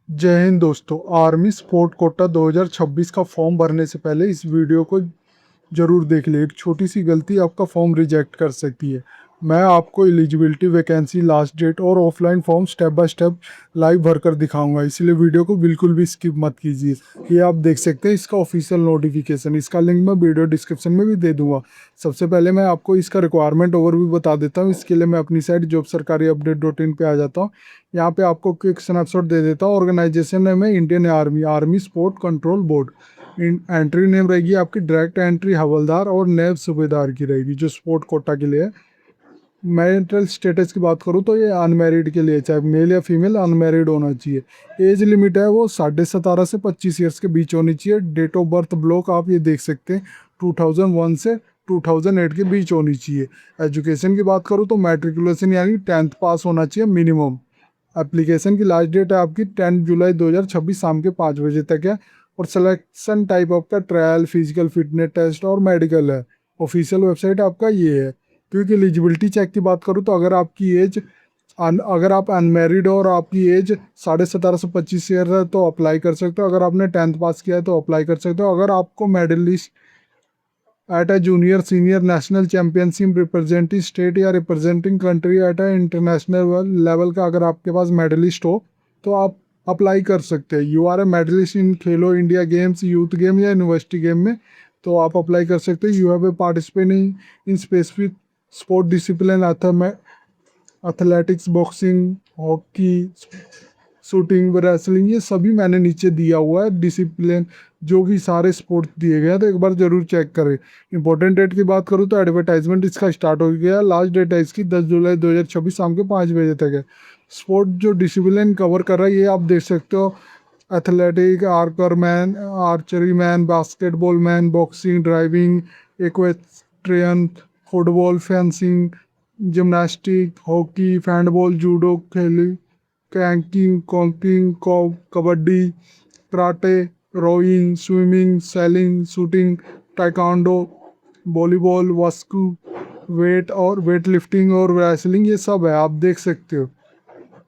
जय हिंद दोस्तों। Army sport Kota 2026 का फॉर्म भरने से पहले इस वीडियो को जरूर देख ले। एक छोटी सी गलती आपका फॉर्म रिजेक्ट कर सकती है। मैं आपको एलिजिबिलिटी, वैकेंसी, लास्ट डेट और offline form step by step live भरकर दिखाऊंगा, इसलिए वीडियो को बिल्कुल भी स्किप मत कीजिए। ये आप देख सकते हैं इसका ऑफिशियल नोटिफिकेशन, इसका लिंक मैं वीडियो डिस्क्रिप्शन में भी दे दूंगा। सबसे पहले मैं आपको इसका रिक्वायरमेंट ओवरव्यू बता देता हूँ। इसके लिए मैं अपनी साइट जॉब सरकारी अपडेट.in पे आ जाता हूँ। यहाँ पे आपको क्विक स्नैपशॉट दे देता हूँ। ऑर्गेनाइजेशन नेम है Indian army, army sport control board. Entry name रहेगी आपकी डायरेक्ट एंट्री हवलदार और नैब सूबेदार की रहेगी, जो स्पोर्ट कोटा के लिए है। मैरिटल स्टेटस की बात करूँ तो ये अनमैरिड के लिए, चाहे मेल या फीमेल, अनमैरिड होना चाहिए। एज लिमिट है वो 17.5 से 25 ईयर्स के बीच होनी चाहिए। डेट ऑफ बर्थ ब्लॉक आप ये देख सकते हैं 2001 से 2008 के बीच होनी चाहिए। एजुकेशन की बात करूँ तो मैट्रिकुलेशन यानी 10th पास होना चाहिए मिनिमम। एप्लीकेशन की लास्ट डेट है आपकी 10 जुलाई 2026 शाम के 5 बजे तक है। और सिलेक्शन टाइप आपका ट्रायल, फिजिकल फिटनेस टेस्ट और मेडिकल है। ऑफिशियल वेबसाइट आपका ये है। क्योंकि एलिजिबिलिटी चेक की बात करूँ तो अगर आप अनमेरिड हो और आपकी एज 17.5 से 25 ईयर है तो अप्लाई कर सकते हो। अगर आपने 10th पास किया है तो अप्लाई कर सकते हो। अगर आपको medalist at a junior senior national championship representing state या representing country at a international level का अगर आपके पास मेडलिस्ट हो तो आप अप्लाई कर सकते हैं। You R A medallist in Khelo India games, youth game या यूनिवर्सिटी गेम में तो आप अप्लाई कर सकते हैं। You have a participating in specific sport discipline, athletics, boxing, hockey, shooting, wrestling, ये सभी मैंने नीचे दिया हुआ है डिसिप्लिन, जो कि सारे स्पोर्ट्स दिए गए हैं, तो एक बार जरूर चेक करें। इंपॉर्टेंट डेट की बात करूँ तो एडवर्टाइजमेंट इसका स्टार्ट हो गया है। लास्ट डेट है इसकी 10 जुलाई 2026 शाम के 5 बजे तक है। स्पोर्ट जो डिसिप्लिन कवर कर रहा है ये आप देख सकते हो। Athletic, archer man, archery man, basketball man, boxing, driving, equestrian, football, fencing, gymnastic, hockey, handball, judo, खेली, canoeing, kayaking, kabaddi, karate, rowing, swimming, sailing, shooting, taekwondo, volleyball, वास्कू, वेट और वेट लिफ्टिंग और रेसलिंग, ये सब है, आप देख सकते हो।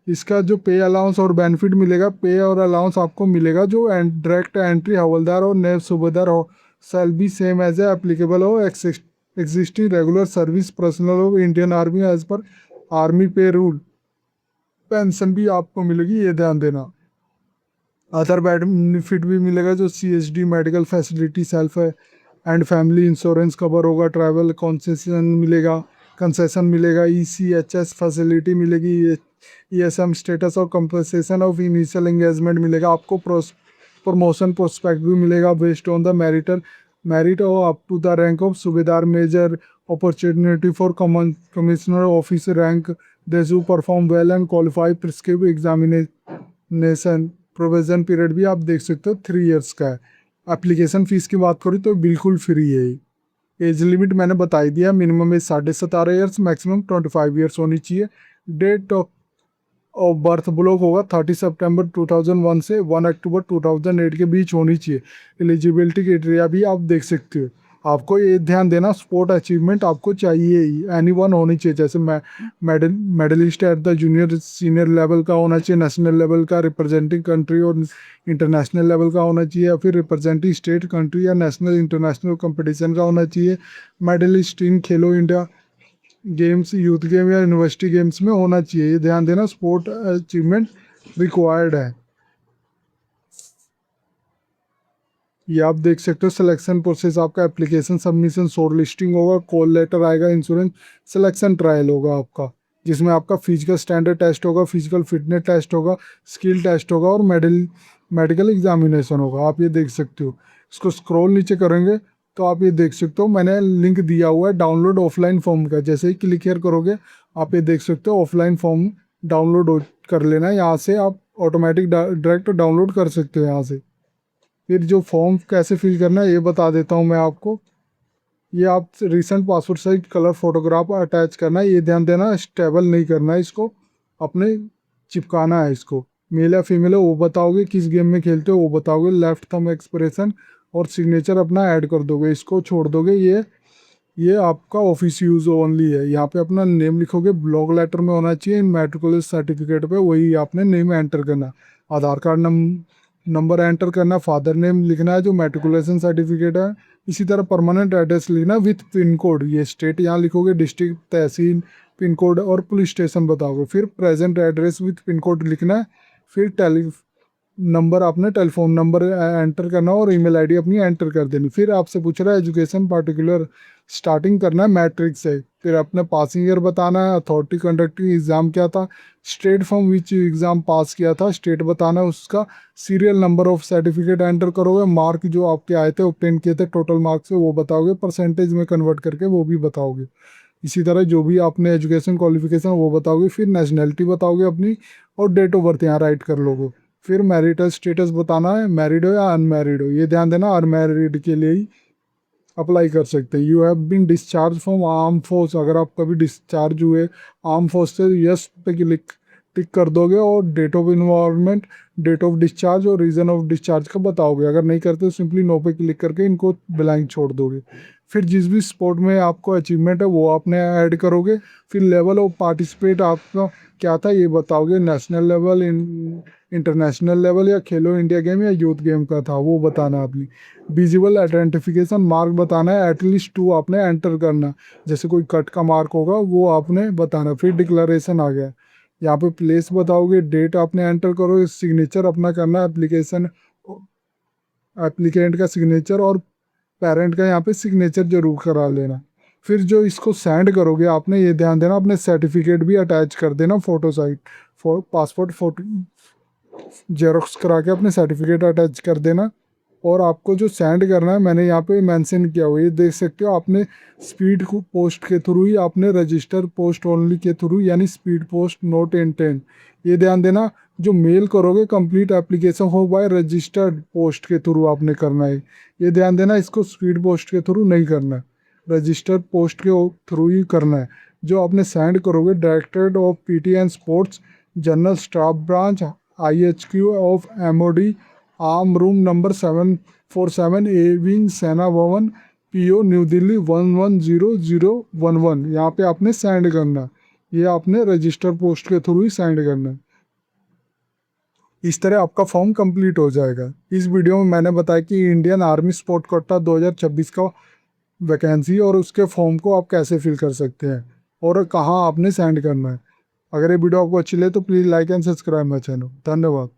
इसका जो पे अलाउंस और बेनिफिट मिलेगा, पे और अलाउंस आपको मिलेगा जो डायरेक्ट एंट्री हवलदार और नैब सूबेदार हो, shall be same as a applicable हो existing regular service personnel of Indian army as per army pay rule. Pension भी आपको मिलेगी, ये ध्यान देना। अदर बेनिफिट भी मिलेगा जो CSD, medical facility, self and family insurance cover होगा, ट्रैवल कंसेशन मिलेगा, ECHS फैसिलिटी मिलेगी, ESM स्टेटस और कंपनसेशन ऑफ इनिशियल एंगेजमेंट मिलेगा आपको। प्रमोशन प्रोस्पेक्ट भी मिलेगा बेस्ड ऑन द मेरिट और up to the rank of Subedar major. Opportunity for commissioner office rank, they who perform well and qualify prescribe examination. Probation period भी आप देख सकते हो 3 ईयर्स का है। एप्लीकेशन फ़ीस की बात करूँ तो बिल्कुल फ्री है। एज लिमिट मैंने बता ही दिया, minimum age 17.5 years, maximum 25 years होनी चाहिए। डेट ऑफ बर्थ ब्लॉक होगा 30 सितंबर 2001 से 1 अक्टूबर 2008 के बीच होनी चाहिए। एलिजिबिलिटी क्राइटेरिया भी आप देख सकते हो। आपको ये ध्यान देना, स्पोर्ट अचीवमेंट आपको चाहिए ही, एनी वन होनी चाहिए। जैसे medalist at the junior senior level का होना चाहिए, नेशनल लेवल का, रिप्रेजेंटिंग कंट्री और इंटरनेशनल लेवल का होना चाहिए, या फिर रिप्रेजेंटिंग स्टेट, कंट्री या नेशनल इंटरनेशनल कंपटीशन का होना चाहिए। Medalist in Khelo India games, youth game या यूनिवर्सिटी गेम्स में होना चाहिए, ये ध्यान देना। स्पोर्ट अचीवमेंट रिक्वायर्ड है। ये आप देख सकते हो। सिलेक्शन प्रोसेस आपका एप्लीकेशन सबमिशन, शॉर्ट लिस्टिंग होगा, कॉल लेटर आएगा, इंश्योरेंस, सिलेक्शन ट्रायल होगा आपका, जिसमें आपका फिजिकल स्टैंडर्ड टेस्ट होगा, फिजिकल फिटनेस टेस्ट होगा, स्किल टेस्ट होगा और मेडिकल एग्जामिनेशन होगा, आप ये देख सकते हो। इसको स्क्रॉल नीचे करेंगे तो आप ये देख सकते हो, मैंने लिंक दिया हुआ है डाउनलोड ऑफलाइन फॉर्म का। जैसे ही क्लिक हेयर करोगे आप ये देख सकते हो ऑफलाइन फॉर्म डाउनलोड कर लेना है। यहाँ से आप ऑटोमेटिक डायरेक्ट डाउनलोड कर सकते हो यहाँ से। फिर जो फॉर्म कैसे फिल करना है ये बता देता हूँ मैं आपको। ये आप recent passport size colour photograph attach करना है, ये ध्यान देना, स्टेबल नहीं करना है इसको, अपने चिपकाना है इसको। मेल या फीमेल है वो बताओगे, किस गेम में खेलते हो वो बताओगे, लेफ्ट थंब एक्सप्रेशन और सिग्नेचर अपना ऐड कर दोगे, इसको छोड़ दोगे। ये आपका ऑफिस यूज़ ओनली है। यहाँ पे अपना नेम लिखोगे, ब्लॉक लेटर में होना चाहिए, मैट्रिकुलर सर्टिफिकेट पे वही आपने नेम एंटर करना। आधार कार्ड नंबर एंटर करना है, फादर नेम लिखना है जो मैट्रिकुलेशन सर्टिफिकेट है, इसी तरह परमानेंट एड्रेस लिखना विथ पिन कोड, ये स्टेट यहाँ लिखोगे, डिस्ट्रिक्ट तहसील पिन कोड और पुलिस स्टेशन बताओगे। फिर present address with pin code लिखना है। फिर नंबर आपने टेलीफोन नंबर एंटर करना और ईमेल आईडी अपनी एंटर कर देनी। फिर आपसे पूछ रहा है एजुकेशन पार्टिकुलर, स्टार्टिंग करना है मैट्रिक से। फिर अपने पासिंग ईयर बताना है, अथॉरिटी कंडक्टिंग एग्जाम क्या था, स्टेट फ्रॉम विच एग्जाम पास किया था, स्टेट बताना है उसका, serial number of certificate enter करोगे, मार्क जो आपके आए थे ऑब्टेन किए थे टोटल मार्क्स से वो बताओगे, परसेंटेज में कन्वर्ट करके वो भी बताओगे। इसी तरह जो भी आपने एजुकेशन क्वालिफिकेशन वो बताओगे। फिर नेशनैलिटी बताओगे अपनी और डेट ऑफ बर्थ यहाँ राइट कर लोगे। फिर मैरिटल स्टेटस बताना है, मैरिड हो या अनमैरिड हो, ये ध्यान देना अनमैरिड के लिए ही अप्लाई कर सकते हैं। You have been discharge from arm force, अगर आप कभी डिस्चार्ज हुए आर्म फोर्स से, यस पे क्लिक टिक कर दोगे और date of involvement, date of discharge और रीजन ऑफ डिस्चार्ज का बताओगे। अगर नहीं करते तो सिंपली नो पे क्लिक करके इनको ब्लैंक छोड़ दोगे। फिर जिस भी स्पोर्ट में आपको अचीवमेंट है वो आपने ऐड करोगे। फिर लेवल ऑफ पार्टिसिपेट आपका क्या था ये बताओगे, नेशनल लेवल, इंटरनेशनल लेवल या खेलो इंडिया गेम या यूथ गेम का था वो बताना आपने। विजिबल आइडेंटिफिकेशन मार्क बताना है, एटलीस्ट 2 आपने एंटर करना, जैसे कोई कट का मार्क होगा वो आपने बताना। फिर डिक्लेरेशन आ गया, यहाँ पे प्लेस बताओगे, डेट आपने एंटर करोगे, सिग्नेचर अपना करना है, एप्लीकेशन एप्लीकेंट का सिग्नेचर और पेरेंट का यहाँ पे सिग्नेचर जरूर करा लेना। फिर जो इसको सेंड करोगे आपने ये ध्यान देना अपने सर्टिफिकेट भी अटैच कर देना, photo side passport photo xerox करा के अपने सर्टिफिकेट अटैच कर देना। और आपको जो सेंड करना है मैंने यहाँ पे मेंशन किया हुआ, ये देख सकते हो आपने स्पीड पोस्ट के थ्रू ही, आपने रजिस्टर पोस्ट ओनली के थ्रू, यानी स्पीड पोस्ट नोट इंटेंट, ये ध्यान देना। जो मेल करोगे कंप्लीट एप्लीकेशन हो बाय रजिस्टर्ड पोस्ट के थ्रू आपने करना है, ये ध्यान देना, इसको स्पीड पोस्ट के थ्रू नहीं करना है, रजिस्टर्ड पोस्ट के थ्रू ही करना है। जो आपने सेंड करोगे directorate of PT and sports, general staff branch, IHQ of MOD, arm room number 747 A wing, सेना भवन, PO न्यू दिल्ली 110011, यहाँ पे आपने सेंड करना। ये आपने रजिस्टर पोस्ट के थ्रू ही सेंड करना है। इस तरह आपका फॉर्म कंप्लीट हो जाएगा। इस वीडियो में मैंने बताया कि इंडियन आर्मी स्पोर्ट कोटा 2026 का वैकेंसी और उसके फॉर्म को आप कैसे फिल कर सकते हैं और कहाँ आपने सेंड करना है। अगर ये वीडियो आपको अच्छी लगे तो please like and subscribe my channel. धन्यवाद।